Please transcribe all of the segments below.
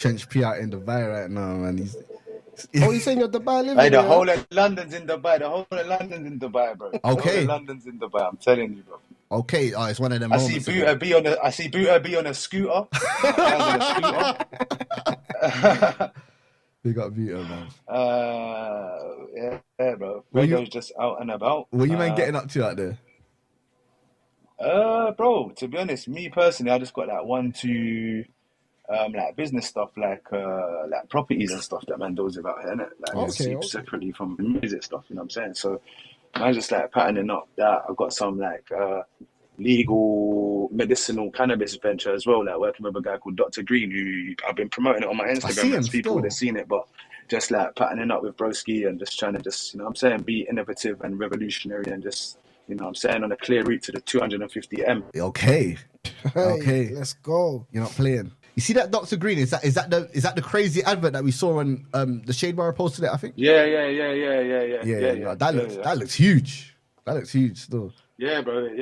Trench P out in Dubai right now, man. He's Oh, you saying you're Dubai living? Hey, the yeah? whole of London's in Dubai. The whole of London's in Dubai, bro. The whole Okay. of London's in Dubai. I'm telling you, bro. Okay. Oh, it's one of them I see moments. Booter B on a. I see Booter B on a scooter. On a scooter. We got Vito, man. Yeah, bro. Radio's just out and about. What you man getting up to out there? Bro, to be honest, me personally, I just got like 1, 2, like business stuff, like properties and stuff that man does about here, innit? Like Okay. separately from the music stuff, you know what I'm saying? So I'm just like patterning up that. I've got some like legal medicinal cannabis venture as well, like working with a guy called Dr. Green, who I've been promoting it on my Instagram. And people would have seen it, but just like patterning up with Broski and just trying to just, you know what I'm saying, be innovative and revolutionary and just, you know what I'm saying, on a clear route to the 250M. Okay. Okay. Let's go. You're not playing. You see that Dr. Green? Is that the crazy advert that we saw on the Shade Bar posted it, I think? Yeah. That looks huge. That looks huge still. Yeah, bro. We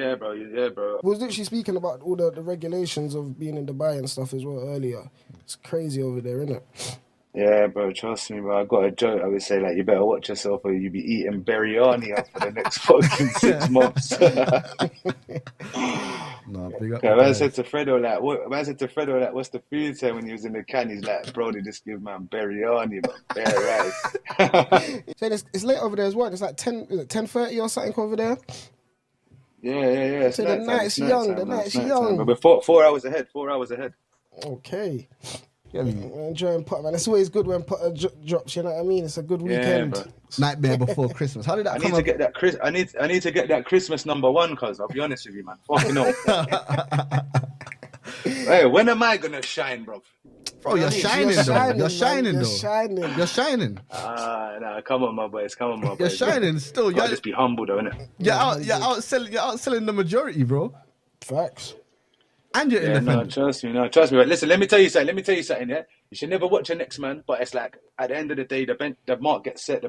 was literally speaking about all the regulations of being in Dubai and stuff as well earlier. It's crazy over there, isn't it? Yeah, bro, trust me, bro. I got a joke. I would say, like, you better watch yourself or you be eating biryani for the next fucking 6 months. No, big up. Yeah, man said to Fredo, like, what's the food say when he was in the can? He's like, bro, they just give man biryani, but bare rice. So it's late over there as well. It's like 10:30 or something over there. Yeah. So the night's young. But we're 4 hours ahead. 4 hours ahead. Okay. Yeah, enjoying Potter, man. It's always good when Potter drops. You know what I mean? It's a good weekend. Bro. Nightmare before Christmas. How did that come? I need to get that Christmas #1, cuz I'll be honest with you, man. Fucking hell. Hey, when am I gonna shine, bro? Bro, you're shining. You're shining. Nah, come on, my boys. You're shining still. You just be humble, though, innit? You're outselling the majority, bro. Facts. And you're independent. Trust me. But listen, let me tell you something, yeah? You should never watch your next man, but it's like, at the end of the day, the benchmark gets set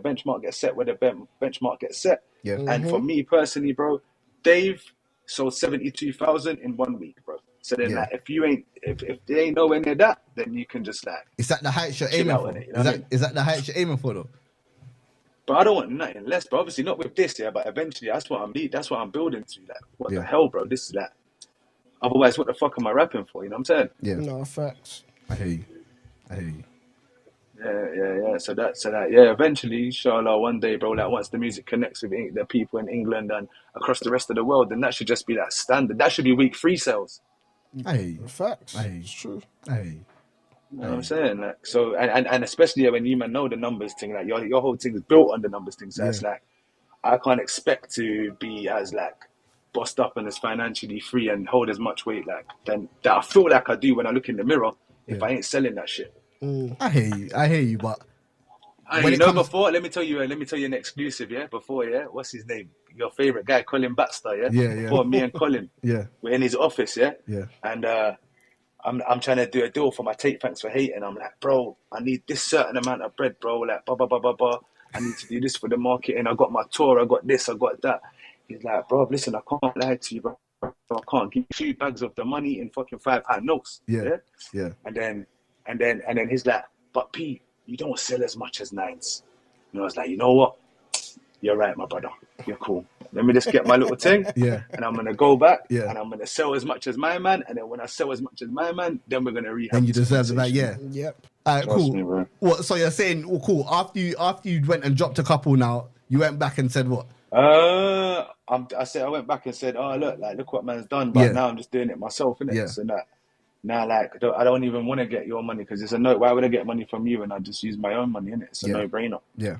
where the benchmark gets set. Yeah. And for me personally, bro, Dave sold 72,000 in 1 week, bro. So then, like, if they ain't nowhere near that, then you can just like. Is that the heights you're aiming for? Is that the heights you're aiming for, though? But I don't want nothing less, bro. Obviously not with this, yeah. But eventually, that's what I'm building to. Like, what the hell, bro? This is like. Otherwise, what the fuck am I rapping for? You know what I'm saying? Yeah. No, facts. I hear you. Yeah. So that, eventually, inshallah, one day, bro, like once the music connects with the people in England and across the rest of the world, then that should just be that standard. That should be week 3 sales. I hear you. Facts. I hear you. It's true. I hear you. You know what I'm saying? Like, so, and especially when you man know the numbers thing, like your whole thing is built on the numbers thing. So it's like, I can't expect to be as like bossed up and as financially free and hold as much weight like that I feel like I do when I look in the mirror if I ain't selling that shit. I hear you, but before, let me tell you an exclusive, before, what's his name? Your favorite guy, Colin Baxter, Before me and Colin, we're in his office, and I'm trying to do a deal for my tape, thanks for hating. I'm like, bro, I need this certain amount of bread, bro, like blah blah blah blah blah. I need to do this for the marketing. I got my tour, I got this, I got that. He's like, bro, listen, I can't lie to you, bro. I can't give you 2 bags of the money in fucking £5 notes. Yeah. And then he's like, but P, you don't sell as much as Nines. And I was like, you know what? You're right, my brother. You're cool. Let me just get my little thing. And I'm gonna go back. And I'm gonna sell as much as my man. And then when I sell as much as my man, then we're gonna rehab. And you deserve that, Yep. All right, Trust cool. me, bro. What? So you're saying, cool. After you went and dropped a couple, now you went back and said what? I went back and said, oh look what man's done, but now I'm just doing it myself, innit? So now like I don't even want to get your money because it's a no. Why would I get money from you and I just use my own money, innit? It's a no-brainer. Yeah.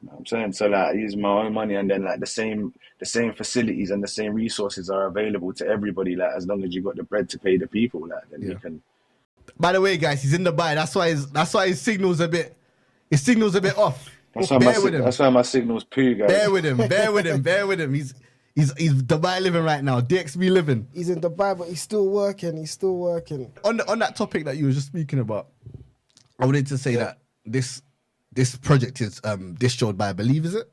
You know what I'm saying? So like I use my own money and then like the same facilities and the same resources are available to everybody, like as long as you got the bread to pay the people, like then you can. By the way, guys, he's in Dubai. That's why his signal's a bit off. That's why my signal's poo, guys. Bear with him. He's Dubai living right now. DXB living. He's in Dubai, but he's still working. On that topic that you were just speaking about, I wanted to say that this project is distilled by Believe, is it?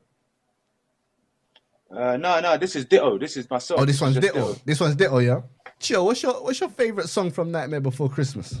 No, this is Ditto. This is myself. Oh, this one's Ditto. This one's Ditto, yeah. Chill. What's your favorite song from Nightmare Before Christmas?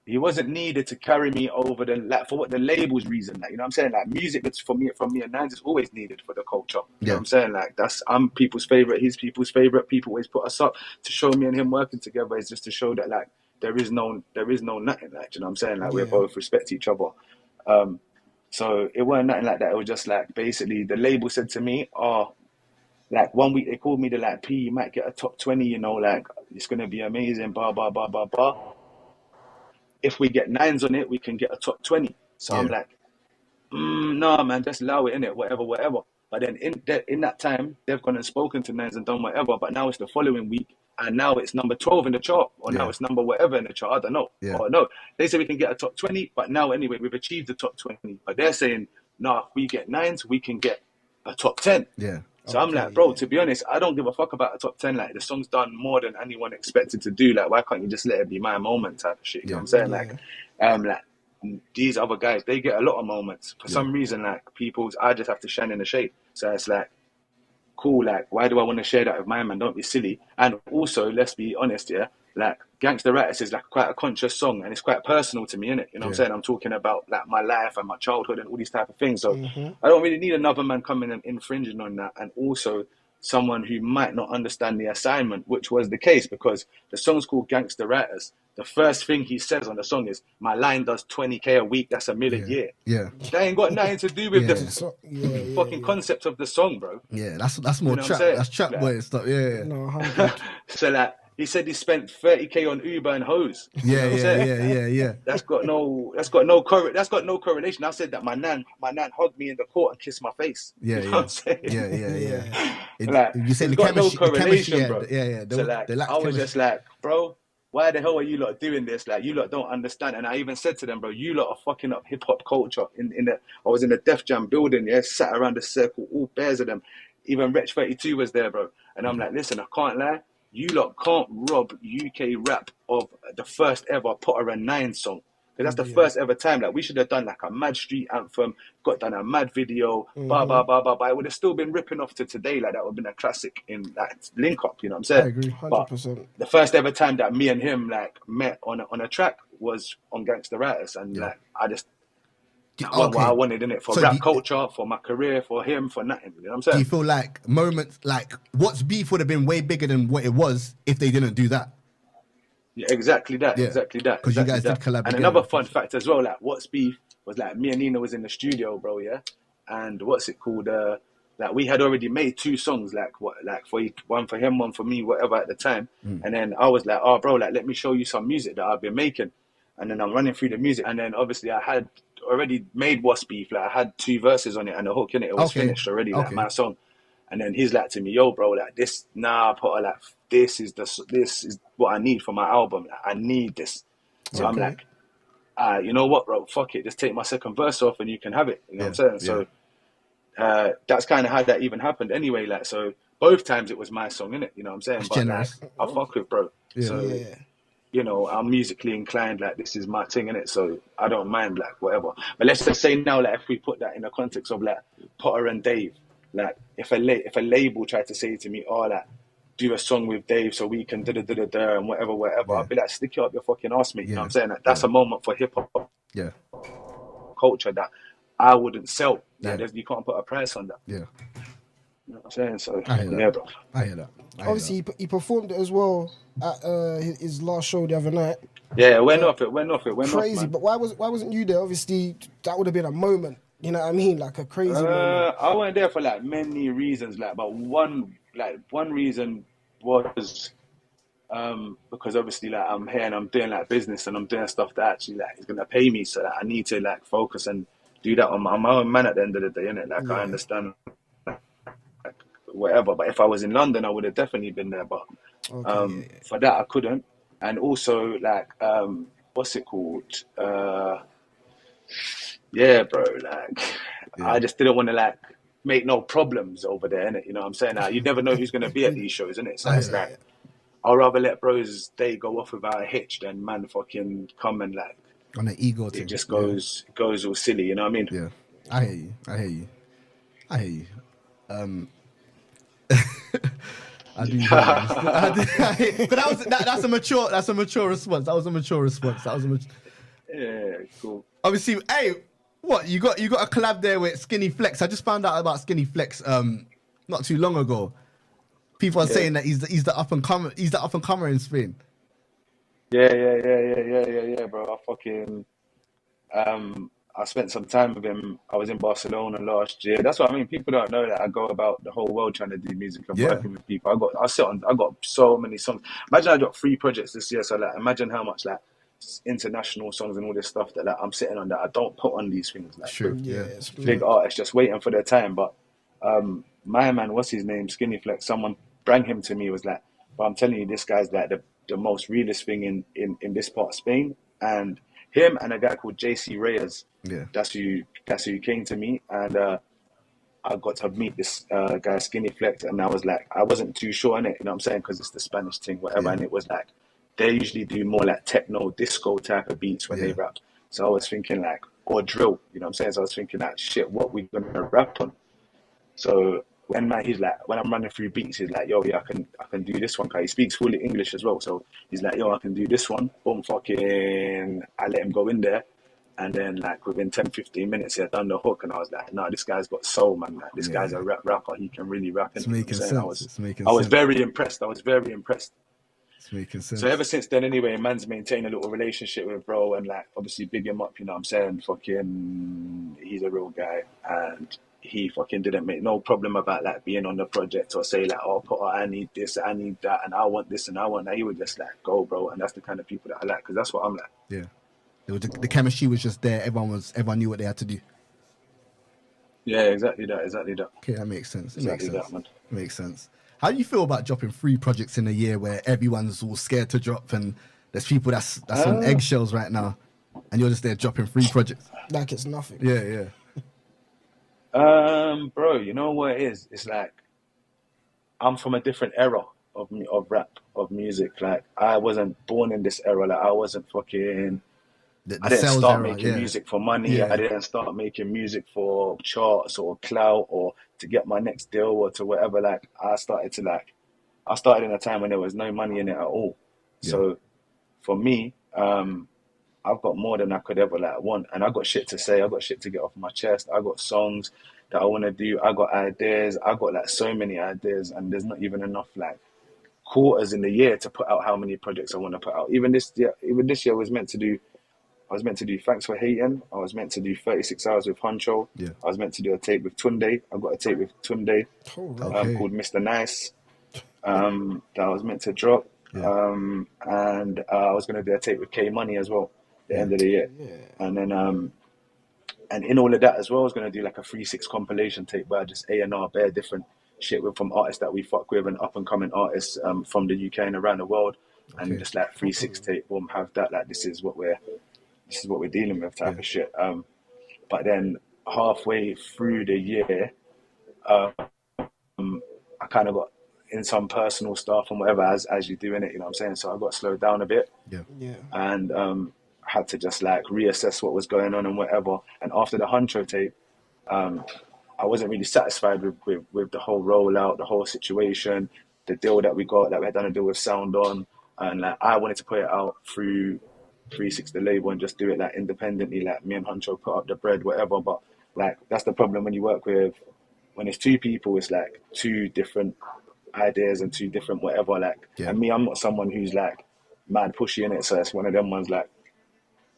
he wasn't needed to carry me over for what the label's reason. Like, you know what I'm saying? Like, music that's from me and Nines is always needed for the culture. You know what I'm saying? Like, I'm people's favorite, he's people's favorite. People always put us up. To show me and him working together is just to show that, like, there is no nothing. Like, you know what I'm saying? Like, we both respect each other. So it wasn't nothing like that. It was just like, basically the label said to me, like 1 week they called me, they're like, P, you might get a top 20, you know, like, it's gonna be amazing, blah blah blah blah blah. If we get Nines on it, we can get a top 20. So I'm like, nah, man, just allow it, innit, whatever. But then in that time, they've gone and spoken to Nines and done whatever. But now it's the following week, and now it's number 12 in the chart, or now it's number whatever in the chart. I don't know. Or no, they say we can get a top 20, but now anyway, we've achieved the top 20. But they're saying, nah, if we get Nines, we can get a top 10. Yeah. So I'm like, bro, to be honest, I don't give a fuck about a top 10. Like, the song's done more than anyone expected to do. Like, why can't you just let it be my moment type of shit? You know what I'm saying? Like, these other guys, they get a lot of moments. For some reason, like, I just have to shine in the shade. So it's like, cool, like, why do I want to share that with my man? Don't be silly. And also, let's be honest, like, Gangsterures is like quite a conscious song, and it's quite personal to me, innit? You know what I'm saying? I'm talking about like my life and my childhood and all these type of things. So I don't really need another man coming and infringing on that. And also someone who might not understand the assignment, which was the case, because the song's called Gangsterures. The first thing he says on the song is, my line does 20K a week, that's $1 million a year. Yeah. That ain't got nothing to do with the fucking concept of the song, bro. Yeah, that's more trap. That's trap boy stuff. Yeah. No, so like, he said he spent 30K on Uber and hose. Yeah. That's got no correlation. I said that my nan hugged me in the court and kissed my face. Yeah, you know what I'm saying? Yeah. Like, you said it's got no correlation, bro. Yeah. So like, I was just like, bro, why the hell are you lot doing this? Like, you lot don't understand. And I even said to them, bro, you lot are fucking up hip hop culture. I was in the Def Jam building, sat around the circle, all bears of them. Even Wretch 32 was there, bro. And I'm like, listen, I can't lie. You lot can't rob UK rap of the first ever Potter and Nine song. Because that's the first ever time. Like, we should have done like a mad street anthem, done a mad video, blah, blah, blah, blah, blah. It would have still been ripping off to today. Like, that would have been a classic in like link up, you know what I'm saying? I agree, 100%. But the first ever time that me and him like met on a track was on Gangsterures. And like, I just, what I wanted in it for rap culture, for my career, for him, for nothing. You know what I'm saying? Do you feel like moments like What's Beef would have been way bigger than what it was if they didn't do that? Yeah, exactly that. Because you guys did collab. And another fun fact as well, like What's Beef was like me and Nina was in the studio, bro, and what's it called? Like, we had already made 2 songs, like one for him, one for me, whatever at the time. And then I was like, oh, bro, like, let me show you some music that I've been making. And then I'm running through the music, and then obviously I had already made What's Beef. Like, I had 2 verses on it and the hook in it. It was finished already, like my song. And then he's like to me, yo, bro, like this, Potter, like this is what I need for my album. Like, I need this. So I'm like, you know what, bro, fuck it, just take my second verse off and you can have it. You know what I'm saying? So that's kind of how that even happened anyway. Like, so both times it was my song, innit? You know what I'm saying? But like, I fuck with bro. You know, I'm musically inclined, like this is my thing, innit? So I don't mind, like, whatever. But let's just say now, like, if we put that in the context of like Potter and Dave, like if a label tried to say to me, oh, like, do a song with Dave so we can da-da-da-da-da and whatever, I'd be like, stick it up your fucking ass, mate. You know what I'm saying? Like, that's a moment for hip hop culture that I wouldn't sell. Like, you can't put a price on that. Yeah. You know what I'm saying? So, bro. I hear that. Obviously, he performed it as well at his last show the other night. Yeah, it went off. Crazy, but why wasn't you there? Obviously, that would have been a moment. You know what I mean? Like a crazy moment. I wasn't there for like many reasons, like, but one reason was because obviously, like, I'm here and I'm doing like business and I'm doing stuff that actually like is gonna pay me, so that I need to like focus and do that on my own man at the end of the day, innit? Like, I understand. Whatever, but if I was in London, I would have definitely been there. But for that, I couldn't. And also, like, what's it called? Bro. Like, I just didn't want to like make no problems over there, innit? You know what I'm saying? Like, you never know who's gonna be at these shows, innit? So it's like, I'd rather let bros day go off without a hitch than man fucking come and like on an ego thing. It just goes all silly. You know what I mean? Yeah, I hear you. I do. But that's a mature response. That was a mature response. Yeah, cool. Obviously, hey, what you got a collab there with Skinny Flex. I just found out about Skinny Flex not too long ago. People are saying that he's the up and comer in Spain. Yeah, bro. I spent some time with him. I was in Barcelona last year. That's what I mean. People don't know that I go about the whole world trying to do music and working with people. I got so many songs. Imagine I got 3 projects this year. So like, imagine how much like international songs and all this stuff that like, I'm sitting on that I don't put on these things. Like, sure, big artists just waiting for their time. But my man, what's his name? Skinny Flex. Someone bring him to me. Was like, but I'm telling you, this guy's like the most realest thing in this part of Spain. And him and a guy called JC Reyes. Yeah, that's who came to me, and I got to meet this guy Skinny Flex, and I was like, I wasn't too sure in it, you know what I'm saying, because it's the Spanish thing, whatever, and it was like they usually do more like techno, disco type of beats when they rap. So I was thinking like, or drill, you know what I'm saying. So I was thinking like, shit, what we gonna rap on? So when he's like, when I'm running through beats, he's like, yo, yeah, I can do this one. Cause he speaks fully English as well. So he's like, yo, I can do this one. Boom, fucking, I let him go in there. And then like within 10, 15 minutes, he had done the hook. And I was like, no, this guy's got soul, man. Like, this guy's a rapper. He can really rap. It's making sense. I was very impressed. It's making sense. So ever since then, anyway, man's maintained a little relationship with bro. And like, obviously big him up, you know what I'm saying? Fucking, he's a real guy. And he fucking didn't make no problem about like being on the project or say like, oh, I need this, I need that, and I want this and I want that. He would just like, go, bro. And that's the kind of people that I like, because that's what I'm like. Yeah. The chemistry was just there. Everyone knew what they had to do. Yeah, exactly that. Okay, that makes sense. Makes sense. How do you feel about dropping 3 projects in a year where everyone's all scared to drop and there's people that's on eggshells right now, and you're just there dropping 3 projects? Like it's nothing. Yeah. Bro, you know what it is? It's like I'm from a different era of rap, of music. Like I wasn't born in this era. Like I wasn't fucking. I didn't start making music for money. Yeah. I didn't start making music for charts or clout or to get my next deal or to whatever. Like I started in a time when there was no money in it at all. Yeah. So for me, I've got more than I could ever like want, and I got shit to say. I got shit to get off my chest. I got songs that I want to do. I got ideas. I got like so many ideas, and there's not even enough like quarters in the year to put out how many projects I want to put out. Even this year, I was meant to do Thanks for Hating. I was meant to do 36 Hours with Huncho. Yeah. I was meant to do a tape with Tunde. I got a tape with Tunde called Mr. Nice that I was meant to drop. Yeah. And I was going to do a tape with K Money as well at the end of the year. Yeah. And then and in all of that as well, I was going to do like a 3-6 compilation tape where I just A&R bare different shit from artists that we fuck with and up and coming artists from the UK and around the world. And just like 3-6 tape, boom, have that, like this is what we're dealing with type of shit. But then halfway through the year, I kind of got in some personal stuff and whatever, as you do in it, you know what I'm saying? So I got slowed down a bit. Yeah. And had to just like reassess what was going on and whatever. And after the Huncho tape, I wasn't really satisfied with the whole rollout, the whole situation, the deal that we got, that we had done a deal with Sound On. And like, I wanted to put it out through 360 label and just do it like independently, like me and Huncho put up the bread, whatever. But like that's the problem when you work with, when it's 2 people, it's like 2 different ideas and 2 different whatever. Like, and me, I'm not someone who's like mad pushy in it. So it's one of them ones like,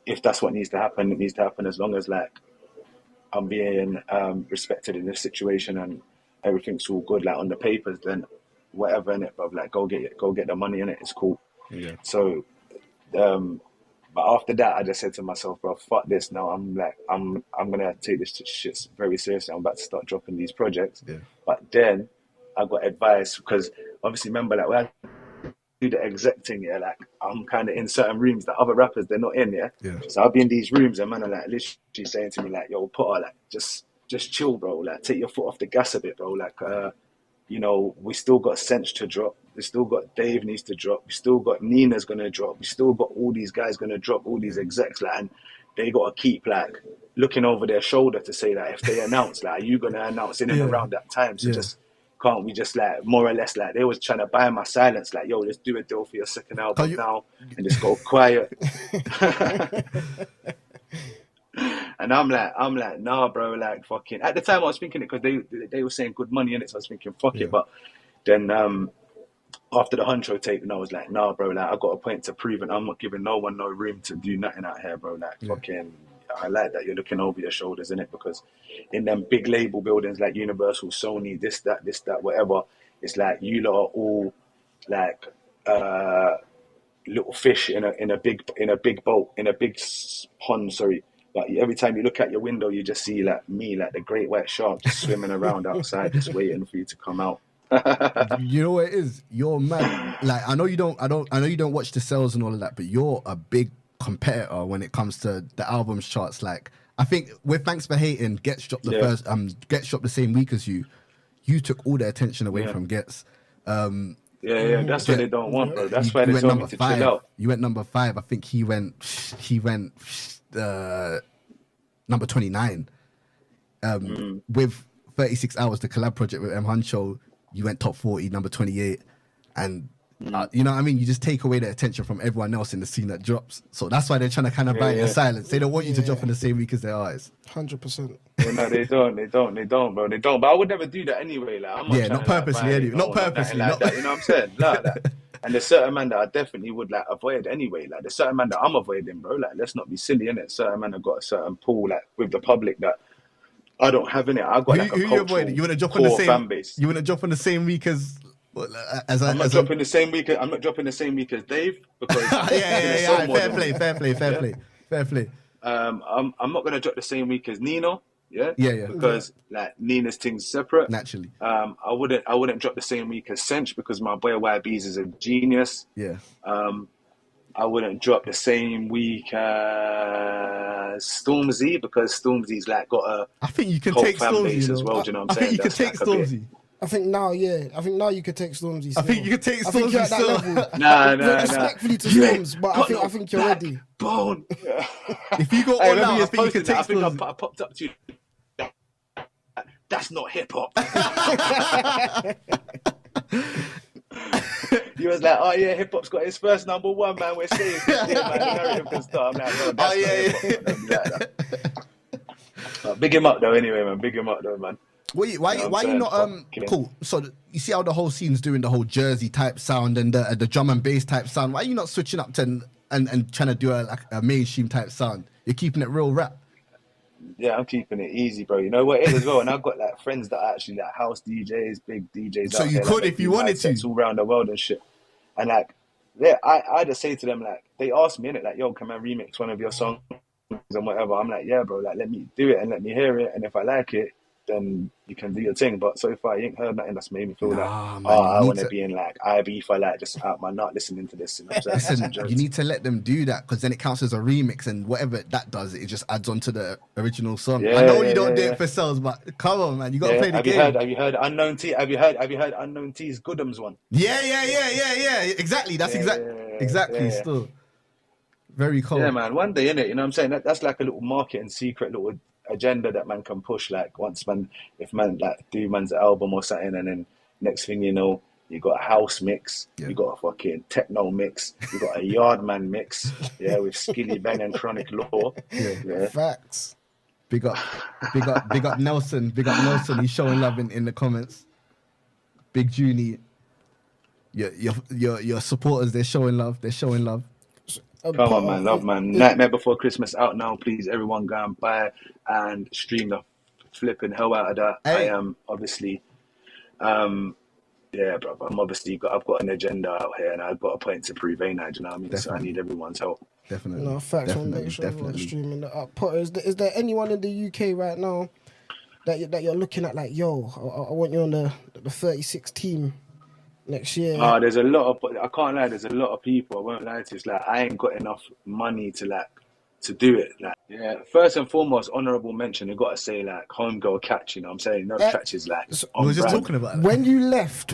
if that's what needs to happen, it needs to happen, as long as like I'm being respected in this situation and everything's all good, like on the papers, then whatever in it, bro. Like go get the money in it. It's cool. Yeah. So, but after that, I just said to myself, bro, fuck this. Now I'm gonna take this shit very seriously. I'm about to start dropping these projects. Yeah. But then I got advice, because obviously remember, like when I do the exec thing, yeah, like I'm kind of in certain rooms that other rappers, they're not in, yeah. So I'll be in these rooms and man are like literally saying to me like, yo, Potter, like just chill, bro. Like take your foot off the gas a bit, bro. Like you know, we still got Sench to drop. We still got Dave needs to drop. We still got Nina's gonna drop. We still got all these guys gonna drop, all these execs, like, and they gotta keep like looking over their shoulder to say that if they announce, like, are you gonna announce in and around that time? So just can't we just like more or less like they was trying to buy my silence, like, yo, let's do a deal for your second album now and just go quiet. And I'm like, nah, bro, like fucking. At the time I was thinking it because they were saying good money in it, so I was thinking fuck it. But then after the Huncho tape, and I was like, nah, bro, like I got a point to prove, and I'm not giving no one no room to do nothing out here, bro. Like fucking, I like that you're looking over your shoulders in it, because in them big label buildings like Universal, Sony, this, that, whatever, it's like you lot are all like little fish in a big boat, in a big pond. Sorry. But every time you look out your window, you just see like me, like the great white shark, just swimming around outside, just waiting for you to come out. You know what it is? You're mad. Like I know you don't watch the sales and all of that, but you're a big competitor when it comes to the albums charts. Like I think with Thanks for Hating, Gets dropped Gets dropped the same week as you. You took all the attention away from Gets. That's what they don't want, bro. That's why they told me to chill out. You went number 5. I think he went number 29. With 36 Hours, the collab project with M Huncho, you went top 40, number 28, and you know what I mean. You just take away the attention from everyone else in the scene that drops. So that's why they're trying to kind of buy your silence. They don't want you to drop in the same week as their eyes. 100%. No, they don't, bro. They don't. But I would never do that anyway. Like, I'm not not purposely, anyway. Not purposely, like that, you know what I'm saying? Like that. And there's certain man that I definitely would like avoid anyway. Like there's certain man that I'm avoiding, bro. Like let's not be silly, innit? Certain man have got a certain pool like with the public that I don't have in it. I got like a cultural you want to drop on the same fan base. You want to drop on the same week as I'm not dropping the same week as Dave, because fair play. I'm not gonna drop the same week as Nino. Because like Nina's thing's separate. Naturally. I wouldn't drop the same week as Sench, because my boy YB's is a genius. Yeah. I wouldn't drop the same week as Stormzy, because Stormzy's like got a I think you can take Stormzy as well. Do you know what I'm saying? I think you can take Stormzy. I think now you could take Stormzy. Still. I think you could take Stormzy. I think you're at that level. Nah. Respectfully to Storms, but I think you're ready. Bone. If you go all out, I think you can take Stormzy. I popped up to you. That's not hip hop. He was like, oh yeah, hip hop's got his first number 1, man. We're saying man. The narrative can start. I'm like, no, that's big him up though, anyway, man. Big him up though, man. Why you not cool? So you see how the whole scene's doing the whole Jersey type sound and the drum and bass type sound. Why are you not switching up to and trying to do a mainstream type sound? You're keeping it real rap. Yeah, I'm keeping it easy, bro. You know what it is as well, and I've got like friends that are actually like house DJs, big DJs. So you could, if you wanted to, all around the world and shit. And like, yeah, I just say to them like, they ask me, innit, like, yo, can I remix one of your songs and whatever? I'm like, yeah, bro, like let me do it and let me hear it, and if I like it, then you can do your thing. But so far, you ain't heard nothing that's made me feel I want to be in like IB for like just out my nut listening to this. You know, listen, you need to let them do that, because then it counts as a remix, and whatever that does, it just adds on to the original song. I know you don't do it for sales, but come on, man, you got to play the game. Have you heard Unknown T? Have you heard Unknown T's Goodums one? Yeah. Exactly. That's exactly. Still very cool. Yeah, man. One day, innit? You know what I'm saying? That's like a little marketing secret, little agenda that man can push. Like if man like do man's album or something, and then next thing you know, you got a house mix, you got a fucking techno mix, you got a Yardman mix, with Skilly Bang and Chronic Law. Yeah. Facts. Big up Nelson. Big up Nelson. He's showing love in the comments. Big Junie. Your supporters, they're showing love. Come on, man, love, man. Nightmare Before Christmas out now. Please, everyone, go and buy and stream the flipping hell out of that. Hey. I am obviously, bro. I've got an agenda out here, and I've got a point to prove, ain't I? Do you know what I mean? Definitely. So I need everyone's help. Definitely. No, facts. Make sure everyone's streaming that up. Potter, is there anyone in the UK right now that you're looking at like, yo, I want you on the 36 team next year? There's a lot of, I can't lie, there's a lot of people, I won't lie to you, it's like I ain't got enough money to do it. Like, yeah, first and foremost, honourable mention, you got to say like Homegirl Catch, you know what I'm saying? No Catch is like I was just talking about that. When you left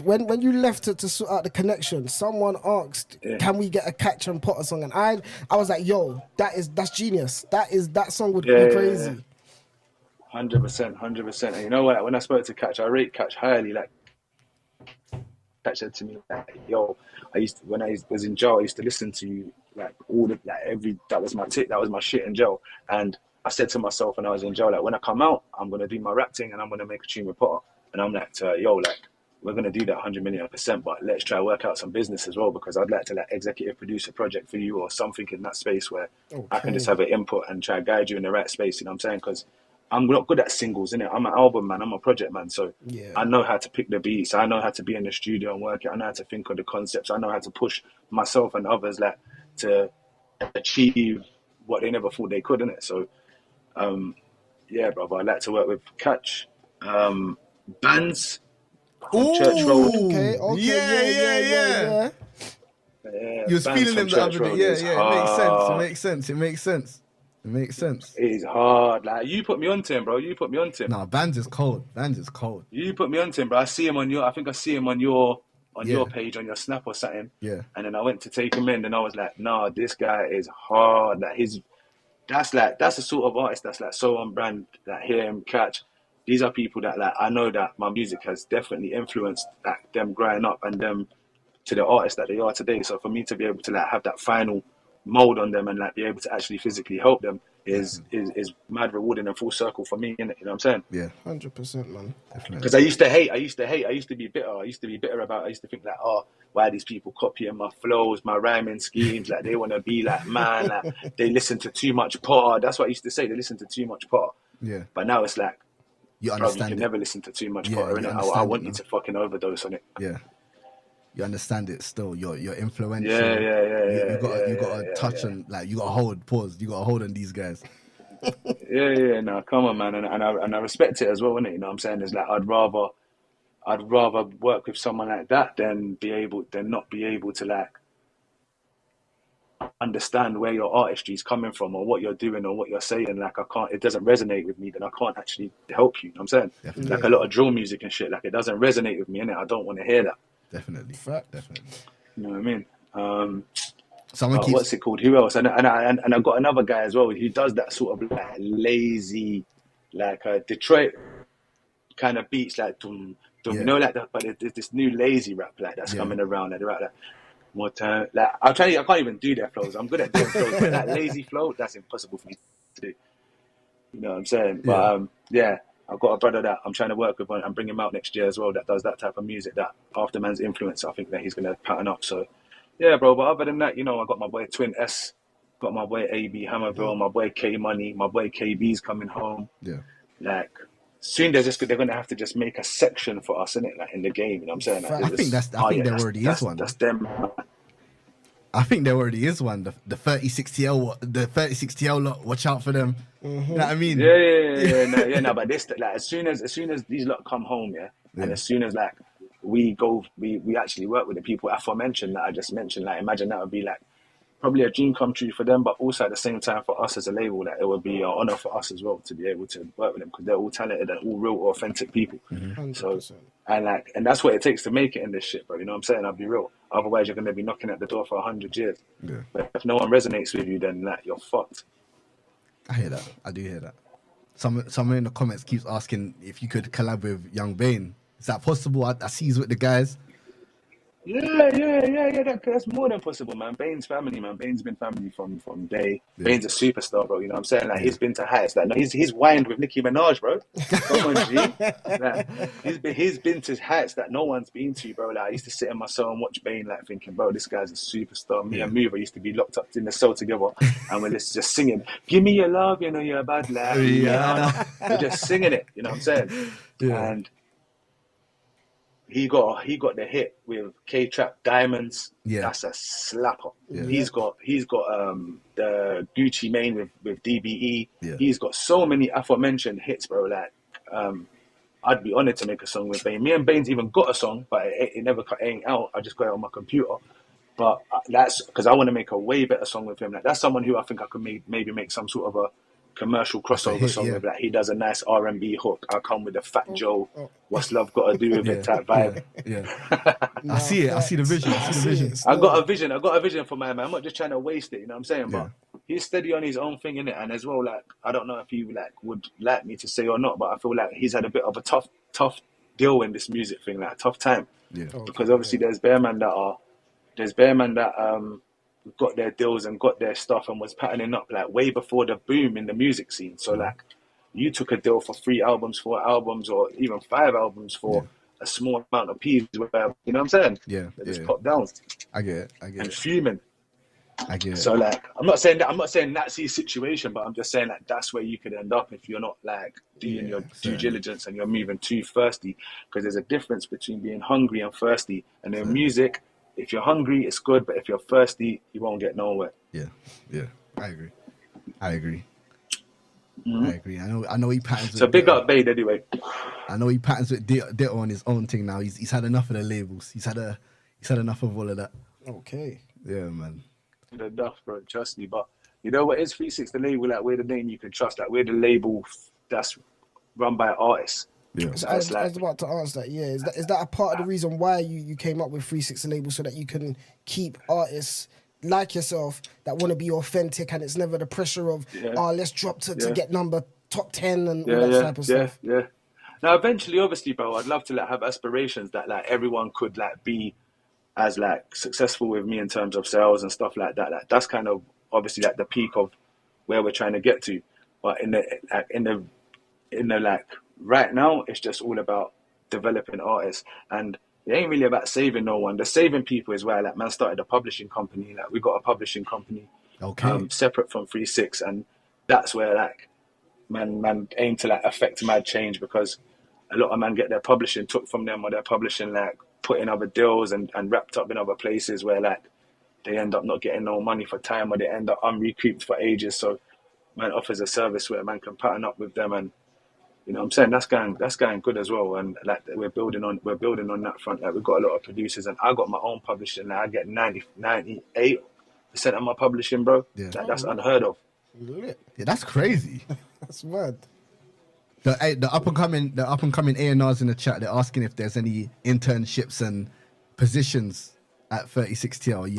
to sort out the connection, someone asked, can we get a Catch and Potter song? And I was like, yo, that's genius. That song would be crazy. 100%. And you know what, when I spoke to Catch, I rate Catch highly. Like, Catch said to me, like, yo, when I was in jail, I used to listen to you, like, that was my that was my shit in jail. And I said to myself when I was in jail, like, when I come out, I'm going to do my rap thing and I'm going to make a tune with Potter. And I'm like, yo, like, we're going to do that 100,000,000%, but let's try to work out some business as well, because I'd like to, like, executive produce a project for you or something in that space where I can just have an input and try to guide you in the right space, you know what I'm saying? Because I'm not good at singles, innit? I'm an album man, I'm a project man, so I know how to pick the beats, I know how to be in the studio and work it, I know how to think of the concepts, I know how to push myself and others, like, to achieve what they never thought they could, innit? So, yeah, brother, I like to work with Catch, bands, Church Road. Okay. Yeah. You was feeling them the other day. Yeah. It makes sense. It is hard. Like, you put me onto him, bro. Nah, Bands is cold. You put me onto him, bro. I see him on your. I think I see him on your page, on your Snap or something. Yeah. And then I went to take him in, and I was like, nah, this guy is hard. Like, that's the sort of artist that's like so on brand. That him, Catch. These are people that, like, I know that my music has definitely influenced, like, them growing up and them to the artists that they are today. So for me to be able to, like, have that final mold on them and, like, be able to actually physically help them is mad rewarding and full circle for me, innit? You know what I'm saying? Yeah, 100%, man. Because I used to hate. I used to be bitter. I used to think like, oh, why are these people copying my flows, my rhyming schemes? Like, they want to be like, man, like, they listen to too much Potter. That's what I used to say. They listen to too much Potter. Yeah. But now it's like, you bro, understand you can it. never listen to too much Potter, innit? I want you to fucking overdose on it. Yeah. You understand it still. You're influential. Yeah. You got to touch and, like, you got to hold. Pause. You got to hold on these guys. Yeah. No, come on, man, and I respect it as well, innit? You know what I'm saying? It's like I'd rather work with someone like that than not be able to, like, understand where your artistry is coming from or what you're doing or what you're saying. Like, it doesn't resonate with me, then I can't actually help you. You know what I'm saying? Definitely. Like, a lot of drill music and shit, like, it doesn't resonate with me, innit? I don't want to hear that. Definitely. You know what I mean? Someone keeps... What's it called? Who else? And I got another guy as well. He does that sort of, like, lazy, like, Detroit kind of beats, like dum dum. You know, like that. But there's this new lazy rap, like, that's coming around. Like, right, like, more time. Like, I can't even do their flows. I'm good at doing flows, but that lazy flow, that's impossible for me to do. You know what I'm saying? But I've got a brother that I'm trying to work with and bring him out next year as well, that does that type of music, that after man's influence, I think that he's going to pattern up. So, yeah, bro. But other than that, you know, I got my boy Twin S, got my boy AB Hammerville, my boy K Money, my boy KB's coming home. Yeah. Like, soon they're going to have to just make a section for us, innit? Like, in the game, you know what I'm saying? Like, I think there already is one. That's them. I think there already is one. The 3060L lot. Watch out for them. Mm-hmm. You know what I mean? No. But this, like, as soon as these lot come home, and as soon as, like, we actually work with the people aforementioned that I just mentioned. Like, imagine that would be, like, probably a dream come true for them, but also at the same time for us as a label, that it would be an honor for us as well to be able to work with them, because they're all talented and all real, authentic people. Mm-hmm. So, and that's what it takes to make it in this shit, bro. You know what I'm saying? I'll be real. Otherwise, you're going to be knocking at the door for 100 years. Yeah. But if no one resonates with you, then, like, you're fucked. I hear that. I do hear that. Someone in the comments keeps asking if you could collab with Young Bane. Is that possible? I see he's with the guys. Yeah. That's more than possible, man. Bane's family, man. Bane's been family from day. Yeah. Bane's a superstar, bro. You know what I'm saying? Like, he's been to heights. Like, no, he's wined with Nicki Minaj, bro. Come on, G. Like, he's been to heights that no one's been to, bro. Like, I used to sit in my cell and watch Bane, like, thinking, bro, this guy's a superstar. Me and Mover used to be locked up in the cell together, and we're just singing, "Give me your love, you know you're a bad lad." Yeah. We're just singing it. You know what I'm saying? Yeah. And he got the hit with K-Trap Diamonds. Yeah. That's a slapper. Yeah. He's got the Gucci Mane with DBE. Yeah. He's got so many aforementioned hits, bro. Like, I'd be honored to make a song with Bane. Me and Bane's even got a song, but it never ain't out. I just got it on my computer. But that's because I want to make a way better song with him. Like, that's someone who I think I could maybe make some sort of a commercial crossover song with. Like, he does a nice R&B hook. I'll come with a Fat Joe, what's love got to do with it type vibe. Yeah. I see it. I see the vision. I got a vision for my man. I'm not just trying to waste it, you know what I'm saying? But he's steady on his own thing, innit? And as well, like, I don't know if he, like, would like me to say or not, but I feel like he's had a bit of a tough deal in this music thing, like, tough time. Yeah. Because obviously there's bear man that got their deals and got their stuff and was patterning up like way before the boom in the music scene. So like you took a deal for 3 albums, 4 albums, or even 5 albums for a small amount of P's, where, you know what I'm saying? Yeah. They just pop down. I get it. And fuming. I get it. So like, I'm not saying that's the situation, but I'm just saying like that's where you could end up if you're not like doing your due diligence and you're moving too thirsty. Because there's a difference between being hungry and thirsty. And in music, if you're hungry, it's good, but if you're thirsty, you won't get nowhere. Yeah. I agree. I agree. I know he patterns. So big up Bade anyway. I know he patterns with Ditto on his own thing now. He's had enough of the labels. He's had enough of all of that. Okay. Yeah, man. Enough, bro. Trust me. But you know what is 360 the label? Like we're the name you can trust. Like we're the label that's run by artists. Yeah. So I was about to ask that. Yeah, is that a part of the reason why you came up with 360 label, so that you can keep artists like yourself that want to be authentic, and it's never the pressure of let's drop to get top 10 and all that type of stuff. Yeah. Now eventually, obviously, bro, I'd love to like have aspirations that like everyone could like be as like successful with me in terms of sales and stuff like that. Like that's kind of obviously like the peak of where we're trying to get to. But in the like right now, it's just all about developing artists, and it ain't really about saving no one. The saving people is where like man started a publishing company. Like we got a publishing company, separate from 36, and that's where like man aim to like affect mad change, because a lot of man get their publishing took from them, or their publishing like put in other deals and wrapped up in other places where like they end up not getting no money for time, or they end up unrecouped for ages. So man offers a service where man can pattern up with them, and you know what I'm saying, that's going good as well. And like we're building on that front. Like we've got a lot of producers, and I got my own publishing. Like I get 98% of my publishing, bro. Yeah. Like, that's unheard of. Yeah, that's crazy. That's mad. The up and coming A&Rs in the chat, they're asking if there's any internships and positions at 36TL. You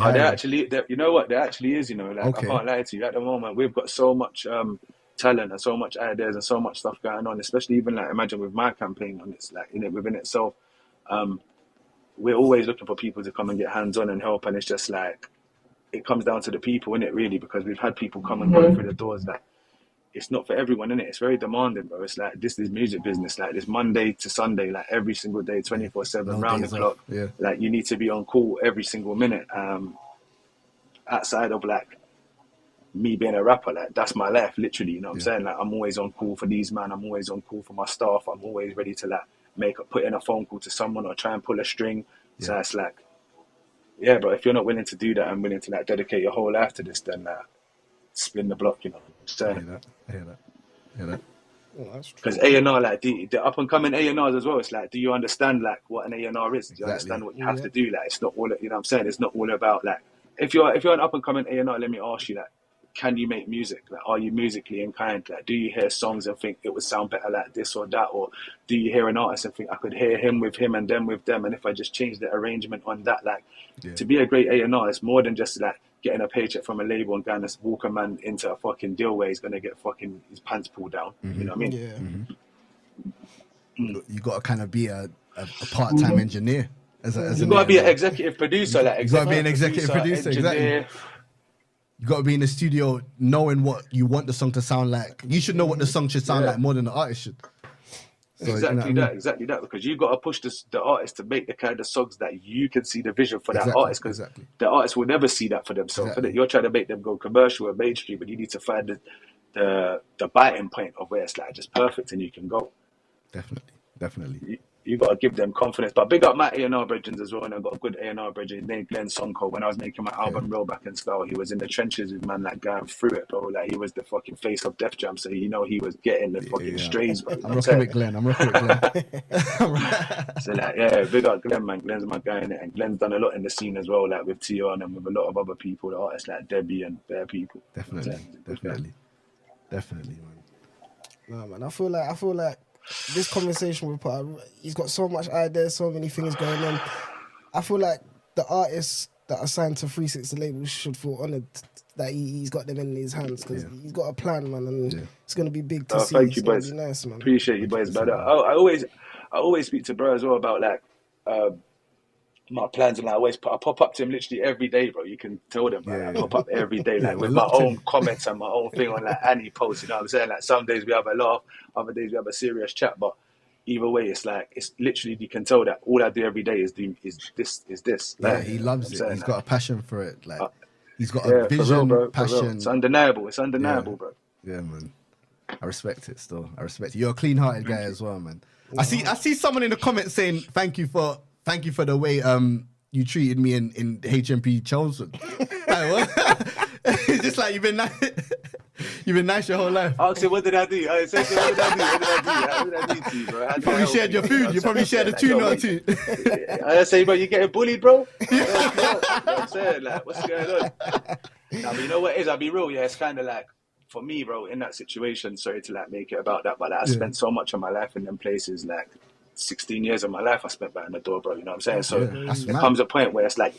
know what? There actually is. You know, like I can't lie to you. At the moment, we've got so much talent and so much ideas and so much stuff going on. Especially even like imagine with my campaign on it's like within itself. We're always looking for people to come and get hands on and help, and it's just like it comes down to the people, innit, really, because we've had people come and go through the doors that. It's not for everyone, innit? It's very demanding, bro. It's like this is music business. Like this Monday to Sunday, like every single day, 24/7, round the clock. Yeah. Like you need to be on call every single minute. Outside of like me being a rapper, like that's my life, literally. You know what I'm saying? Like I'm always on call for these man. I'm always on call for my staff. I'm always ready to like put in a phone call to someone or try and pull a string. Yeah. So it's like, yeah, bro. If you're not willing to do that and willing to like dedicate your whole life to this, then spin the block, you know. I hear that. Because A&R, like the up and coming A&Rs as well, it's like, do you understand like what an A&R is? Do you understand what you have to do? Like, it's not all, you know what I'm saying? It's not all about like, if you're an up and coming A&R, let me ask you, like, can you make music? Like, are you musically inclined? Like, do you hear songs and think it would sound better like this or that? Or do you hear an artist and think I could hear him with him and them with them, and if I just change the arrangement on that, like, to be a great A&R, it's more than just like getting a paycheck from a label and going to walk a man into a fucking deal where he's going to get fucking his pants pulled down. You know what I mean? Yeah. You got to kind of be a part-time engineer. You got to be an executive producer. Like, you got to be an executive producer, engineer. Exactly. You got to be in the studio knowing what you want the song to sound like. You should know what the song should sound like more than the artist should. So, exactly that, because you got to push the artist to make the kind of songs that you can see the vision for that artist, because the artist will never see that for themselves. You're trying to make them go commercial or mainstream, but you need to find the biting point of where it's like just perfect and you can go. Definitely. You got to give them confidence. But big up my A&R brethren as well, and I've got a good A&R brethren named Glenn Sonko. When I was making my album Roll Back and Style, he was in the trenches with man, like going through it, bro. Like he was the fucking face of Def Jam, so you know he was getting the fucking strays, bro. I'm rocking with Glenn. So like, big up Glenn, man. Glenn's my guy in it, and Glenn's done a lot in the scene as well, like with Tion and with a lot of other people, the artists like Debbie and Bear people. Definitely, man. No, man, I feel like this conversation with Pat, he's got so much ideas, so many things going on. I feel like the artists that are signed to 360 labels should feel honoured that he's got them in his hands, because he's got a plan, man, and it's going to be big to see. Thank you, boys. Nice, man. Appreciate you, boys. But I always speak to bro as well about like my plans, and I pop up to him literally every day, bro. You can tell them, I pop up every day, like with my own comments and my own thing on like any post. You know what I'm saying? Like some days we have a laugh, other days we have a serious chat. But either way, it's like it's literally you can tell that all I do every day is this. Yeah, like, he loves it. He's got a passion for it. Like he's got a vision, for real, passion. It's undeniable. It's undeniable, bro. Yeah, man. I respect it. Still, I respect it. You're a clean-hearted guy as well, man. I see someone in the comments saying thank you for the way you treated me in HMP Chelmsford. Like, what? It's just like you've been nice your whole life. Oh, so what did I do? What did I do to you, bro? You probably shared your food. You probably shared a tuna or two. I say, bro, you getting bullied, bro? You know what I'm saying? Like, what's going on? Nah, but you know what it is? I'll be real, yeah. It's kind of like, for me, bro, in that situation, sorry to like make it about that, but like, I spent so much of my life in them places, like 16 years of my life I spent behind the door, bro. You know what I'm saying? So there comes a point where it's like,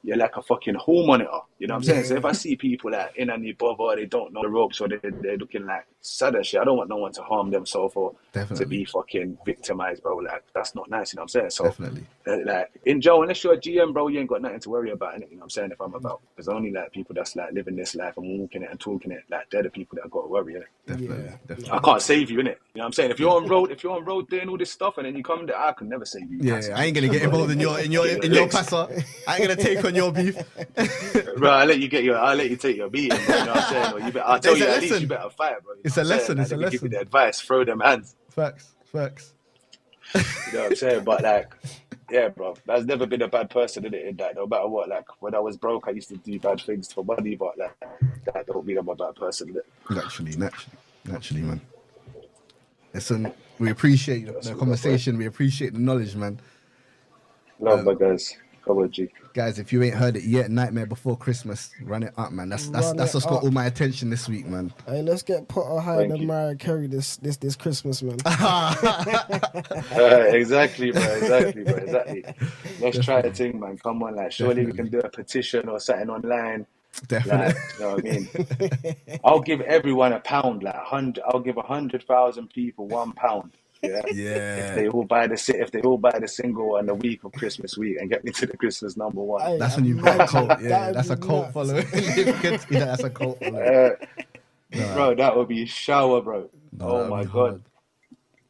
you're like a fucking hall monitor. You know what I'm saying? So if I see people like in any bother, they don't know the ropes, or they're looking like sad and shit, I don't want no one to harm themselves or to be fucking victimized, bro. Like, that's not nice, you know what I'm saying? So like in jail, unless you're a GM, bro, you ain't got nothing to worry about, innit? You know what I'm saying? If I'm about, there's only like people that's like living this life and walking it and talking it, like they're the people that got to worry, innit? Definitely. I can't save you, innit? You know what I'm saying? If you're on road doing all this stuff and then you come there, I can never save you. Yeah, I ain't gonna get involved in your passer. I ain't gonna take on your beef. Bro, I'll let you take your beating, bro, you know what I'm saying? Or I'll tell you at least you better fight, bro. It's a lesson. It's a lesson. Give you the advice, throw them hands. Facts. You know what I'm saying? But like, yeah, bro, I've never been a bad person in it. That no matter what, like when I was broke, I used to do bad things for money, but like that don't mean I'm a bad person. Naturally, man. Listen, we appreciate the conversation. We appreciate the knowledge, man. Love my guys. Come on, G. Guys, if you ain't heard it yet, Nightmare Before Christmas, run it up, man. That's what's got all my attention this week, man. Hey, let's get Potter higher than Mariah Carey this Christmas, man. Exactly, bro. Exactly. Let's try a thing, man. Come on, like surely we can do a petition or something online. Definitely. Like, you know what I mean? I'll give everyone £1, like 100. I'll give 100,000 people £1. Yeah. If they all buy the single on the week of Christmas week and get me to the Christmas #1. That's when you've got a cult. Yeah, that's a cult following. That's a cult following. Bro, that would be a shower, bro. Oh my God.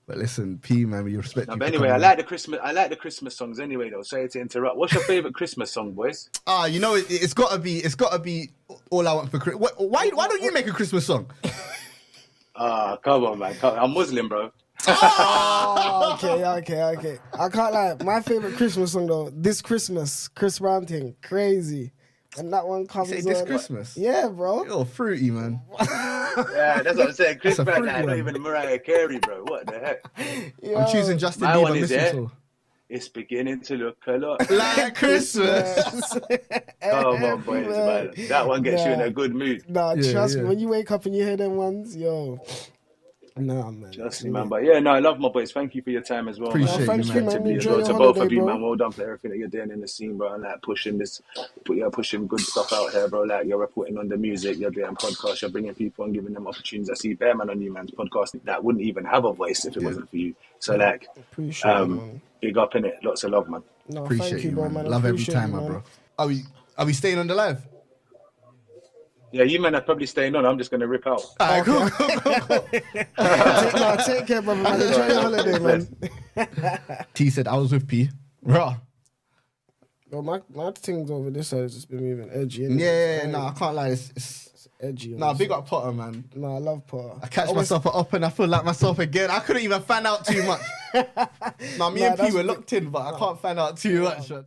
But listen, P, man, we respect you. But anyway, I like the Christmas songs anyway, though. Sorry to interrupt. What's your favorite Christmas song, boys? You know, it's gotta be All I Want for Christmas. Why don't you make a Christmas song? Come on, man. I'm Muslim, bro. Oh, okay. I can't lie. My favorite Christmas song though, This Christmas, Chris Brown thing, crazy. And that one comes on. This Christmas? Yeah, bro. You're fruity, man. Yeah, that's what I'm saying. Chris Brown, like, not even Mariah Carey, bro. What the heck? Yo. I'm choosing Justin Bieber. One is It's beginning to look a lot like Christmas. Come on, boys, man. That one gets you in a good mood. Nah, trust me. When you wake up and you hear them ones, yo. Nah, man. Just man, but yeah, no, I love my boys. Thank you for your time as well. Appreciate man. you, man. To both of you, man. Well done for everything that you're doing in the scene, bro. And like pushing good stuff out here, bro. Like you're reporting on the music, you're doing podcasts, you're bringing people and giving them opportunities. I see Bear Man on you, man's podcast that wouldn't even have a voice if it wasn't for you. So like, big up in it. Lots of love, man. No, appreciate you, man. man. Love every time, man, bro. Are we staying on the live? Yeah, you men are probably staying on. I'm just going to rip out. All right, cool. Take care, brother, man. Enjoy your holiday, man. T said I was with P. Raw. Well, my things over this side has just been moving edgy. Yeah, I can't lie. It's edgy. Big up Potter, man. I love Potter. I catch myself up and I feel like myself again. I couldn't even fan out too much. Me and P were locked in, but I can't fan out too much, man.